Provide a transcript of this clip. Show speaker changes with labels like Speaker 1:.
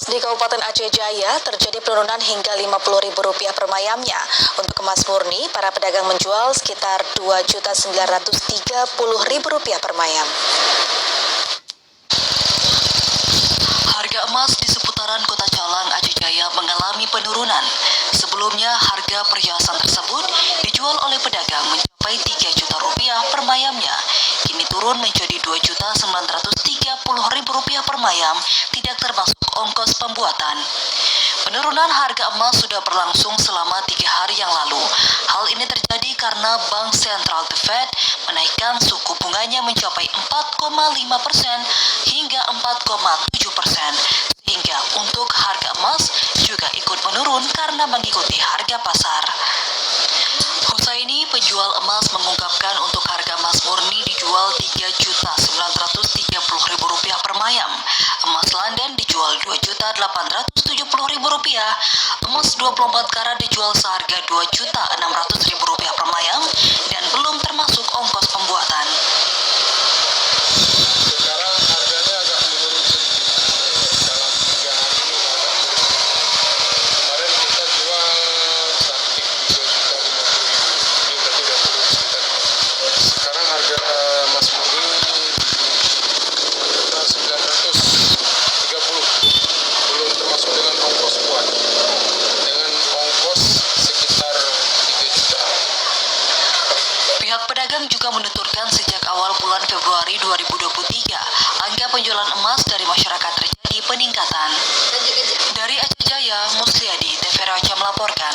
Speaker 1: di Kabupaten Aceh Jaya terjadi penurunan hingga Rp50.000 per mayamnya. Untuk emas murni, para pedagang menjual sekitar Rp2.930.000 per mayam.
Speaker 2: Harga emas di seputaran Kota Calang, Aceh Jaya mengalami penurunan. Sebelumnya, harga perhiasan tersebut dijual oleh pedagang mencapai Rp3 juta per mayamnya. Kini turun menjadi Rp2.930.000 per mayam, tidak termasuk ongkos pembuatan. Penurunan harga emas sudah berlangsung selama 3 hari yang lalu. Hal ini terjadi karena Bank Sentral The Fed menaikkan suku bunganya mencapai 4,5% hingga 4,7%. Sehingga untuk harga emas juga ikut menurun karena mengikuti harga pasar. Husaini, penjual emas, mengungkapkan untuk harga emas murni dijual Rp3.930.000 per mayam. Emas London dijual Rp2.870.000. Emas 24 karat dijual seharga Rp2.600.000 per mayam dan belum termasuk ongkos pembuatan.
Speaker 3: Sekarang harganya agak menurun sedikit dalam 3 hari agak turun. Kemarin kita jual cantik Rp2.050.000, ini berarti udah turun sekitar 50. Sekarang harga emas murni Rp930, belum termasuk dengan ongkos buat. Dengan ongkos sekitar 3 juta.
Speaker 2: Pihak pedagang juga menuturkan sejak awal bulan Februari 2023, angka penjualan emas dari masyarakat terjadi peningkatan. Dari Aceh Jaya, Musliadi, TVRI Aceh melaporkan.